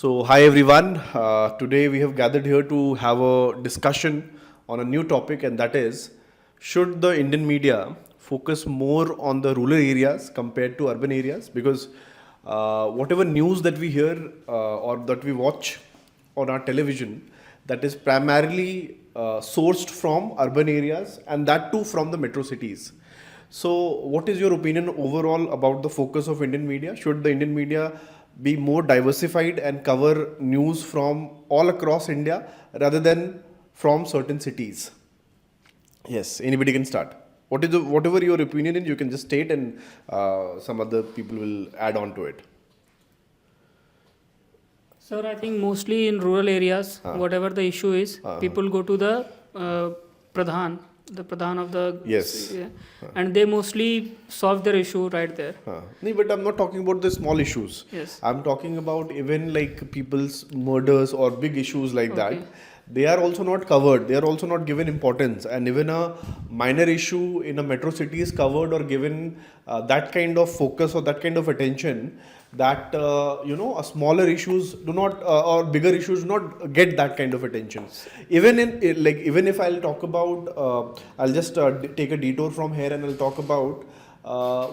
Hi everyone. Today we have gathered here to have a discussion on a new topic, and that is, should the Indian media focus more on the rural areas compared to urban areas? Because whatever news that we hear or that we watch on our television, that is primarily sourced from urban areas, and that too from the metro cities. So, what is your opinion overall about the focus of Indian media? Should the Indian media be more diversified and cover news from all across India rather than from certain cities? Yes, anybody can start. Whatever your opinion is, you can just state, and some other people will add on to it. Sir, I think mostly in rural areas, whatever the issue is, people go to the Pradhan of the. Yes. Yeah, and they mostly solve their issue right there. No, but I'm not talking about the small issues. Yes. I'm talking about even like people's murders or big issues like that. Okay. They are also not covered. They are also not given importance. And even a minor issue in a metro city is covered or given that kind of focus or that kind of attention that a smaller issues do not or bigger issues do not get that kind of attention. Even if I'll talk about, I'll just take a detour from here and I'll talk about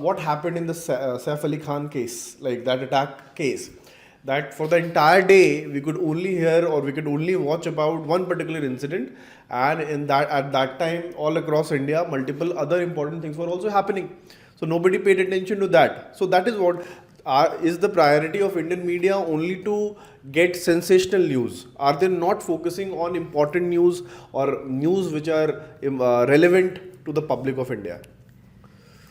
what happened in the Saif Ali Khan case, like that attack case. That for the entire day we could only hear or we could only watch about one particular incident, and at that time all across India multiple other important things were also happening. So nobody paid attention to that. So that is what is the priority of Indian media, only to get sensational news? Are they not focusing on important news or news which are relevant to the public of India?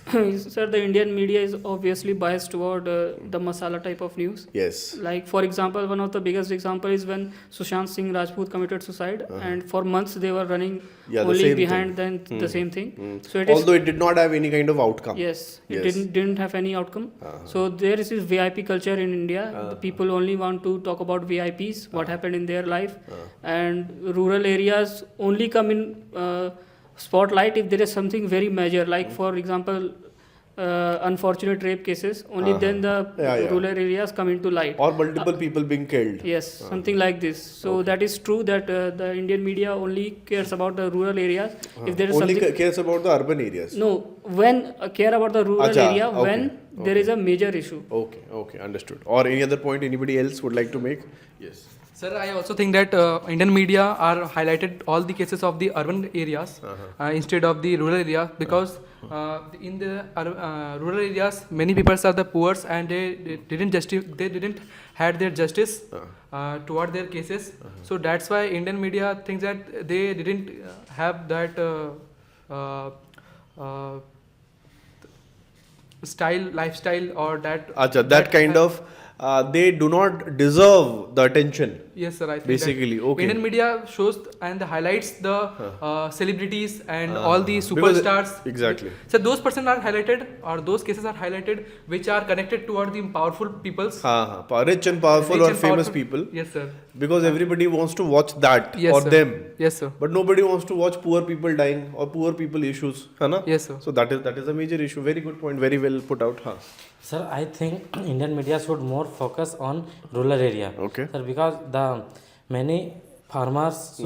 Sir, the Indian media is obviously biased toward the masala type of news. Yes. Like, for example, one of the biggest example is when Sushant Singh Rajput committed suicide, and for months they were running only behind the same thing. So although it did not have any kind of outcome. Yes, it didn't have any outcome. So there is this VIP culture in India. The people only want to talk about VIPs, what happened in their life, and rural areas only come in spotlight if there is something very major, like for example unfortunate rape cases, only then the rural areas come into light, or multiple people being killed. Yes, something like this. So that is true that the Indian media only cares about the rural areas. If there is only something, cares about the urban areas. no, when care about the rural area when there is a major issue. Okay, understood. Or any other point anybody else would like to make? Yes. Sir, I also think that Indian media are highlighted all the cases of the urban areas instead of the rural areas, because in the rural areas many people are the poor and they didn't had their justice toward their cases. So that's why Indian media thinks that they didn't have that lifestyle, or that. That kind of they do not deserve the attention. Yes, sir. I think basically, okay. Indian media shows and highlights the celebrities and all the superstars. Exactly. So those persons are highlighted, or those cases are highlighted, which are connected toward the powerful peoples. Rich and powerful or famous people. Yes, sir. Because everybody wants to watch that Yes, or sir. them. Yes, sir. But nobody wants to watch poor people dying or poor people issues. है ना? Yes, sir. So that is a major issue. Very good point. Very well put out. Sir, I think Indian media should more focus on rural area. Okay. Sir, because the many farmers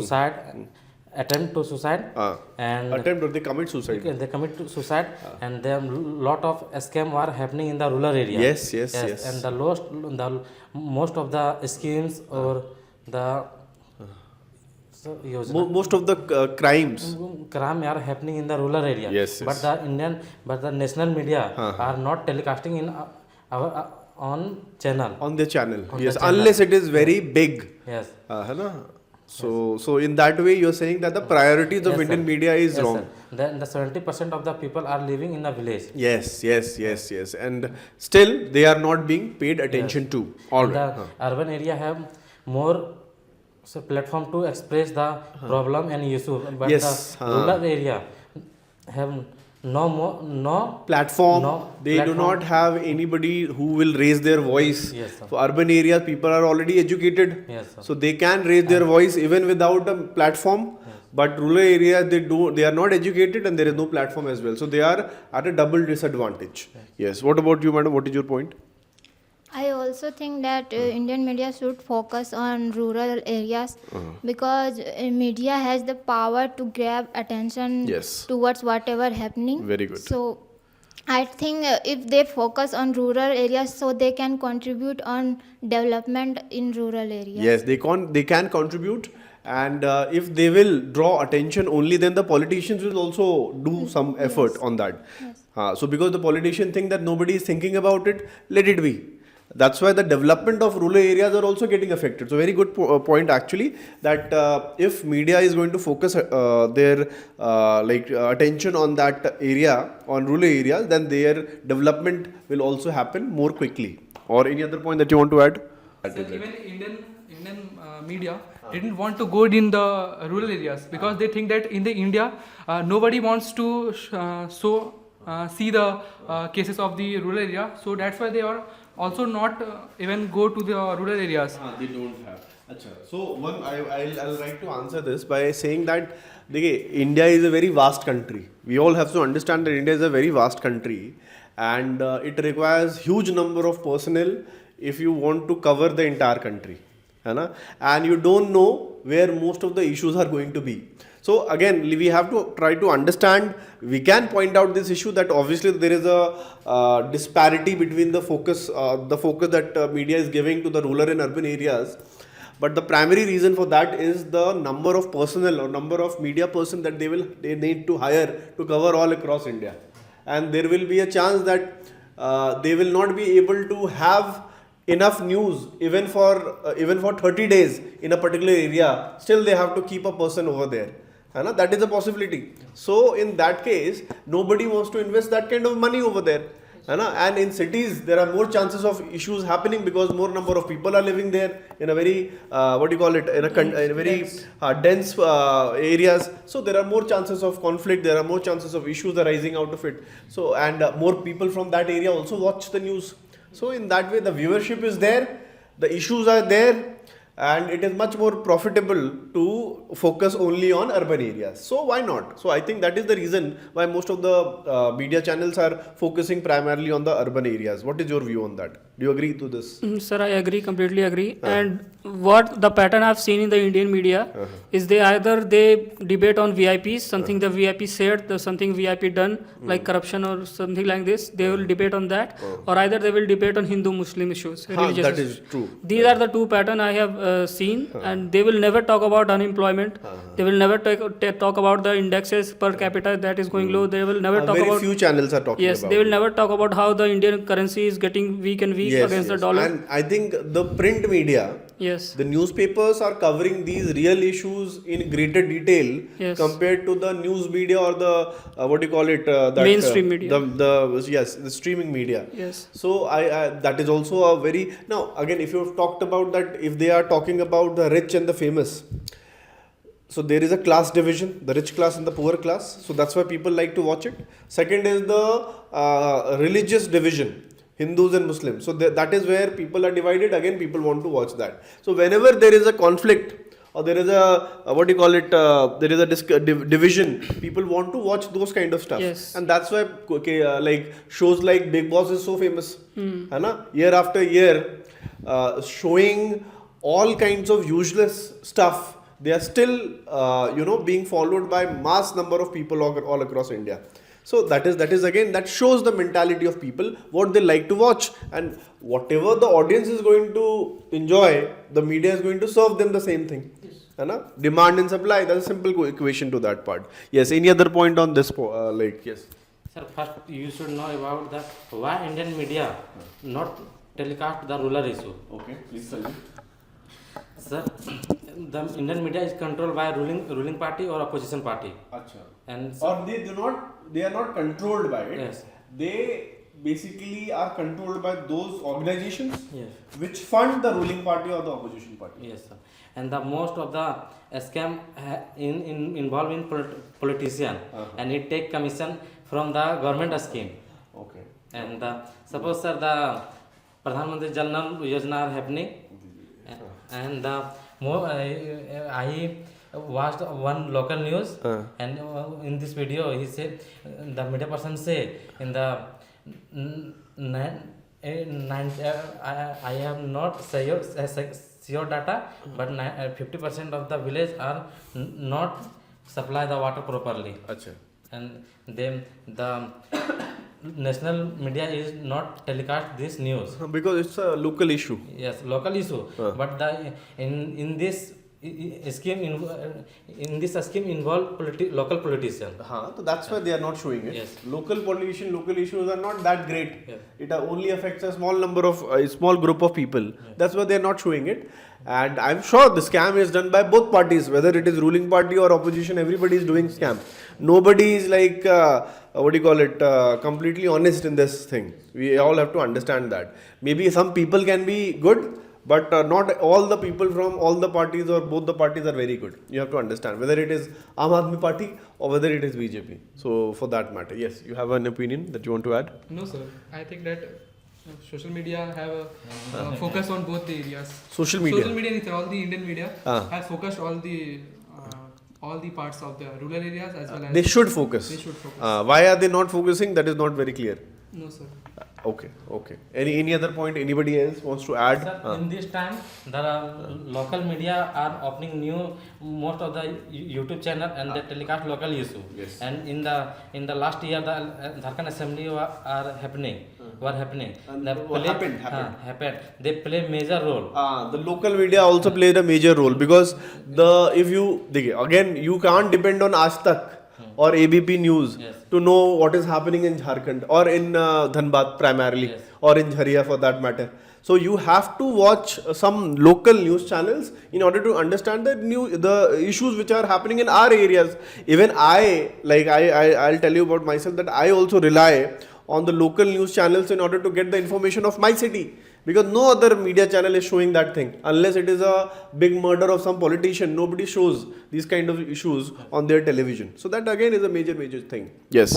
attempt to suicide and attempt or they commit suicide. they commit to suicide, and there lot of scam are happening in the rural area. Yes. And the most of the schemes or the most of the crimes crime are happening in the rural area. Yes. But the national media are not telecasting in our on channel. On the channel. On Yes, the channel. unless it is very big. Yes. है ना? So in that way you are saying that the priorities of Yes, Indian sir. media is Yes, wrong. sir. Then the 70% of the people are living in the village. Yes. And still they are not being paid attention to. All And right. the urban area have more platform to express the problem and issue, but Yes, the rural area have no Platform. They do platform. not have anybody who will raise their voice. Yes, sir. For urban areas, people are already educated. Yes, sir. So they can raise their voice even without a platform. But rural areas, they are not educated and there is no platform as well. So they are at a double disadvantage. Yes. What about you, madam? What is your point? I also think that Indian media should focus on rural areas because media has the power to grab attention Yes. towards whatever happening. Very good. So I think if they focus on rural areas, so they can contribute on development in rural areas. Yes, they can contribute, and if they will draw attention only, then the politicians will also do some effort on that. Yes. So because the politician think that nobody is thinking about it, let it be. That's why the development of rural areas are also getting affected. So very good point actually, that if media is going to focus their attention on that area, on rural areas, then their development will also happen more quickly. Or any other point that you want to add? So even Indian media didn't want to go in the rural areas because they think that in the India nobody wants to see the cases of the rural area. So that's why they are also not even go to the rural areas. They don't have. Achha. So I'll like to answer this by saying that India is a very vast country. We all have to understand that India is a very vast country, and it requires huge number of personnel if you want to cover the entire country. है ना? And you don't know where most of the issues are going to be. So again, we have to try to understand. We can point out this issue that obviously there is a disparity between the focus that media is giving to the rural and urban areas. But the primary reason for that is the number of personnel or number of media person that they need to hire to cover all across India, and there will be a chance that they will not be able to have enough news even for 30 days in a particular area. Still they have to keep a person over there. That is a possibility. So in that case, nobody wants to invest that kind of money over there. And in cities, there are more chances of issues happening because more number of people are living there in a very in a very dense areas. So there are more chances of conflict. There are more chances of issues arising out of it. So and more people from that area also watch the news. So in that way, the viewership is there, the issues are there, and it is much more profitable to focus only on urban areas. So why not? So I think that is the reason why most of the media channels are focusing primarily on the urban areas. What is your view on that? Do you agree to this? Sir, I agree, completely agree. And what the pattern I've seen in the Indian media is they debate on VIPs, something the VIP said, something VIP done, like corruption or something like this. They will debate on that, or either they will debate on Hindu-Muslim issues, religious that issues. is true. These are the two patterns I have seen, and they will never talk about unemployment. They will never talk about the indexes per capita that is going low. They will never talk very about. few channels are talking Yes, about they will it. never talk about how the Indian currency is getting weak and weak against the dollar. And I think the print media, Yes. the newspapers are covering these real issues in greater detail Yes. compared to the news media or the Mainstream media. The streaming media. Yes. So I that is also a very, now again, if you've talked about that, if they are talking about the rich and the famous, so there is a class division, the rich class and the poor class. So that's why people like to watch it. Second is the religious division, Hindus and Muslims. So that is where people are divided. Again, people want to watch that. So whenever there is a conflict or there is a there is a division, people want to watch those kind of stuff. Yes. And that's why like shows like Big Boss is so famous. Year after year, showing all kinds of useless stuff. They are still, being followed by mass number of people all across India. So that is again, that shows the mentality of people, what they like to watch, and whatever the audience is going to enjoy, the media is going to serve them the same thing. Yes. Demand and supply. That's a simple equation to that part. Yes. Any other point on this? Yes. Sir, first you should know about the why Indian media not telecast the rural issue. Okay. Please tell me. Sir, the Indian media is controlled by ruling party or opposition party. Achha. And Or they are not controlled by it. Yes. They basically are controlled by those organizations Yes. which fund the ruling party or the opposition party. Yes, sir. And the most of the scam involved in politician, and it take commission from the government scheme. Okay. And suppose sir, the Pradhan Mantri Jan Dhan Yojana are happening, and the more I watched one local news, and in this video he said, the media person say in the I have not sure data, but 50% of the village are not supply the water properly. Acha. And then the national media is not telecast this news. Because it's a local issue. Yes, local issue. But the in this scheme in this scheme involve local politicians. So that's why they are not showing it. Yes. Local politician, local issues are not that great. Yes. It only affects a small number of, a small group of people. That's why they are not showing it. And I'm sure the scam is done by both parties, whether it is ruling party or opposition. Everybody is doing scam. Nobody is like completely honest in this thing. We all have to understand that. Maybe some people can be good, but not all the people from all the parties or both the parties are very good. You have to understand whether it is Aam Aadmi Party or whether it is BJP. So for that matter, yes, you have an opinion that you want to add? No, sir. I think that social media have a focus on both the areas. Social media. Social media, all the Indian media Ah. has focused all the parts of the rural areas as well as They should focus. They should focus. Why are they not focusing? That is not very clear. No, sir. Okay. Any other point anybody else wants to add? Sir, in this time, the local media are opening most of the YouTube channel and they telecast local issue. Yes. And in the last year, the Jharkhand Assembly were happening. And They what happened? They play major role. The local media also played a major role because you can't depend on Aaj Tak or ABP News Yes. to know what is happening in Jharkhand or in Dhanbad primarily Yes. or in Jharia for that matter. So you have to watch some local news channels in order to understand the issues which are happening in our areas. Even I'll tell you about myself that I also rely on the local news channels in order to get the information of my city. Because no other media channel is showing that thing. Unless it is a big murder of some politician, nobody shows these kind of issues on their television. So that again is a major thing. Yes.